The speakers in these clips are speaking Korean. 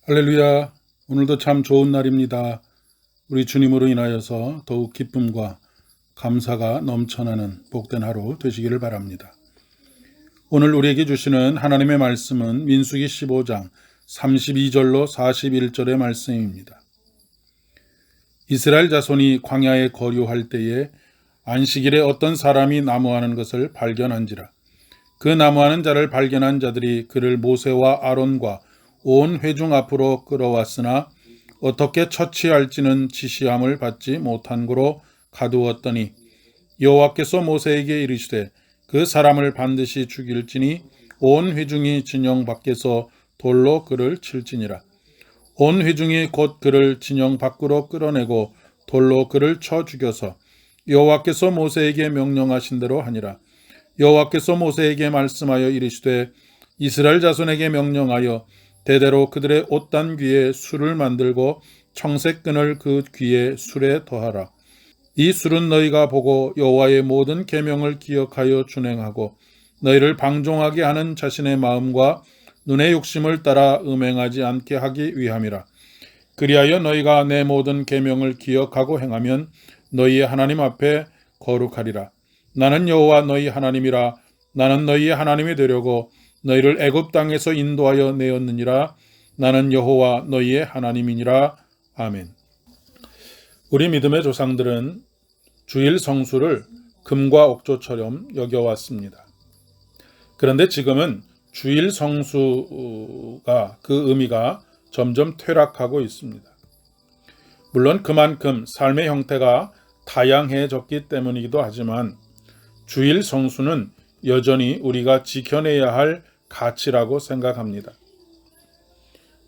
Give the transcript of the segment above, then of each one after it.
할렐루야. 오늘도 참 좋은 날입니다. 우리 주님으로 인하여서 더욱 기쁨과 감사가 넘쳐나는 복된 하루 되시기를 바랍니다. 오늘 우리에게 주시는 하나님의 말씀은 민수기 15장 32절로 41절의 말씀입니다. 이스라엘 자손이 광야에 거류할 때에 안식일에 어떤 사람이 나무하는 것을 발견한지라. 그 나무하는 자를 발견한 자들이 그를 모세와 아론과 온 회중 앞으로 끌어왔으나 어떻게 처치할지는 지시함을 받지 못한 고로 가두었더니 여호와께서 모세에게 이르시되 그 사람을 반드시 죽일지니 온 회중이 진영 밖에서 돌로 그를 칠지니라. 온 회중이 곧 그를 진영 밖으로 끌어내고 돌로 그를 쳐 죽여서 여호와께서 모세에게 명령하신 대로 하니라. 여호와께서 모세에게 말씀하여 이르시되 이스라엘 자손에게 명령하여 대대로 그들의 옷단 귀에 술을 만들고 청색끈을 그 귀에 술에 더하라. 이 술은 너희가 보고 여호와의 모든 계명을 기억하여 준행하고 너희를 방종하게 하는 자신의 마음과 눈의 욕심을 따라 음행하지 않게 하기 위함이라. 그리하여 너희가 내 모든 계명을 기억하고 행하면 너희의 하나님 앞에 거룩하리라. 나는 여호와 너희 하나님이라. 나는 너희의 하나님이 되려고 너희를 애굽 땅에서 인도하여 내었느니라. 나는 여호와 너희의 하나님이니라. 아멘. 우리 믿음의 조상들은 주일 성수를 금과 옥조처럼 여겨왔습니다. 그런데 지금은 주일 성수가 그 의미가 점점 퇴락하고 있습니다. 물론 그만큼 삶의 형태가 다양해졌기 때문이기도 하지만 주일 성수는 여전히 우리가 지켜내야 할 가치라고 생각합니다.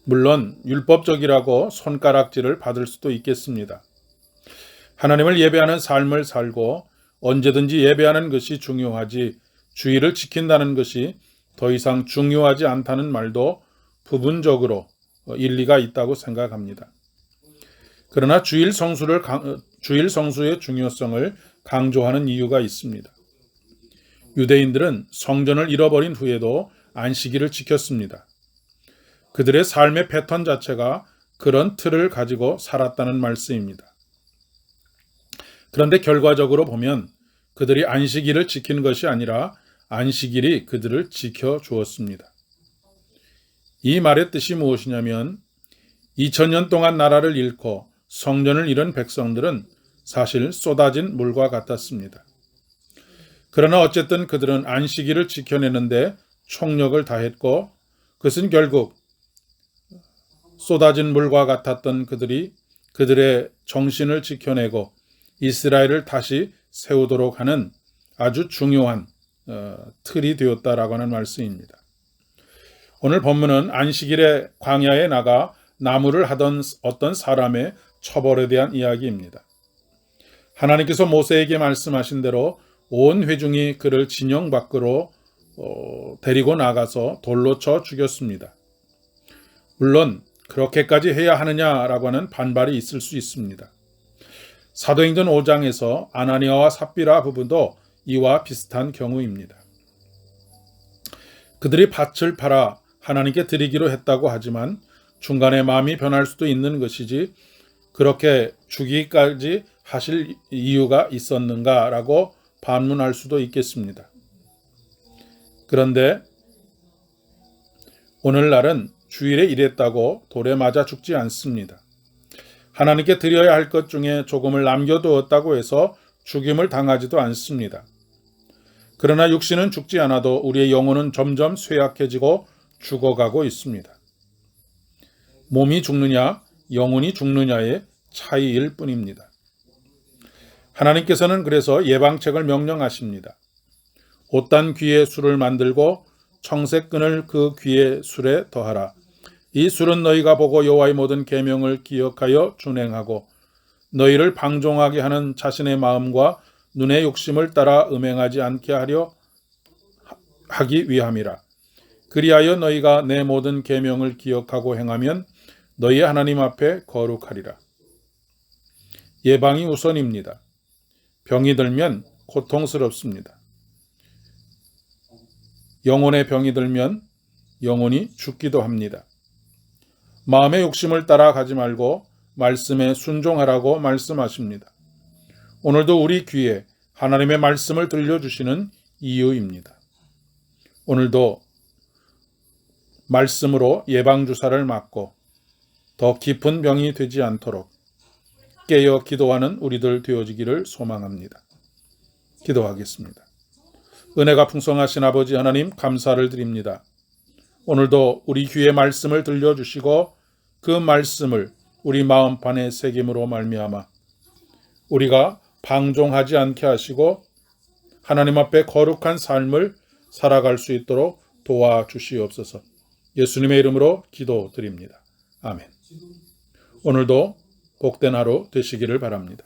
물론 율법적이라고 손가락질을 받을 수도 있겠습니다. 하나님을 예배하는 삶을 살고 언제든지 예배하는 것이 중요하지 주일을 지킨다는 것이 더 이상 중요하지 않다는 말도 부분적으로 일리가 있다고 생각합니다. 그러나 주일 성수의 중요성을 강조하는 이유가 있습니다. 유대인들은 성전을 잃어버린 후에도 안식일을 지켰습니다. 그들의 삶의 패턴 자체가 그런 틀을 가지고 살았다는 말씀입니다. 그런데 결과적으로 보면 그들이 안식일을 지킨 것이 아니라 안식일이 그들을 지켜주었습니다. 이 말의 뜻이 무엇이냐면 2000년 동안 나라를 잃고 성전을 잃은 백성들은 사실 쏟아진 물과 같았습니다. 그러나 어쨌든 그들은 안식일을 지켜내는데 총력을 다했고 그것은 결국 쏟아진 물과 같았던 그들이 그들의 정신을 지켜내고 이스라엘을 다시 세우도록 하는 아주 중요한 틀이 되었다라고 하는 말씀입니다. 오늘 본문은 안식일에 광야에 나가 나무를 하던 어떤 사람의 처벌에 대한 이야기입니다. 하나님께서 모세에게 말씀하신 대로 온 회중이 그를 진영 밖으로 데리고 나가서 돌로 쳐 죽였습니다. 물론 그렇게까지 해야 하느냐라고 하는 반발이 있을 수 있습니다. 사도행전 5장에서 아나니아와 삽비라 부부도 이와 비슷한 경우입니다. 그들이 밭을 팔아 하나님께 드리기로 했다고 하지만 중간에 마음이 변할 수도 있는 것이지 그렇게 죽이기까지 하실 이유가 있었는가라고 반문할 수도 있겠습니다. 그런데 오늘날은 주일에 일했다고 돌에 맞아 죽지 않습니다. 하나님께 드려야 할 것 중에 조금을 남겨두었다고 해서 죽임을 당하지도 않습니다. 그러나 육신은 죽지 않아도 우리의 영혼은 점점 쇠약해지고 죽어가고 있습니다. 몸이 죽느냐, 영혼이 죽느냐의 차이일 뿐입니다. 하나님께서는 그래서 예방책을 명령하십니다. 옷단 귀에 술을 만들고 청색끈을 그 귀에 술에 더하라. 이 술은 너희가 보고 여호와의 모든 계명을 기억하여 준행하고 너희를 방종하게 하는 자신의 마음과 눈의 욕심을 따라 음행하지 않게 하기 위함이라. 그리하여 너희가 내 모든 계명을 기억하고 행하면 너희의 하나님 앞에 거룩하리라. 예방이 우선입니다. 병이 들면 고통스럽습니다. 영혼의 병이 들면 영혼이 죽기도 합니다. 마음의 욕심을 따라가지 말고 말씀에 순종하라고 말씀하십니다. 오늘도 우리 귀에 하나님의 말씀을 들려주시는 이유입니다. 오늘도 말씀으로 예방주사를 맞고 더 깊은 병이 되지 않도록 깨어 기도하는 우리들 되어지기를 소망합니다. 기도하겠습니다. 은혜가 풍성하신 아버지 하나님 감사를 드립니다. 오늘도 우리 귀에 말씀을 들려주시고 그 말씀을 우리 마음판에 새김으로 말미암아 우리가 방종하지 않게 하시고 하나님 앞에 거룩한 삶을 살아갈 수 있도록 도와주시옵소서. 예수님의 이름으로 기도드립니다. 아멘. 오늘도 복된 하루 되시기를 바랍니다.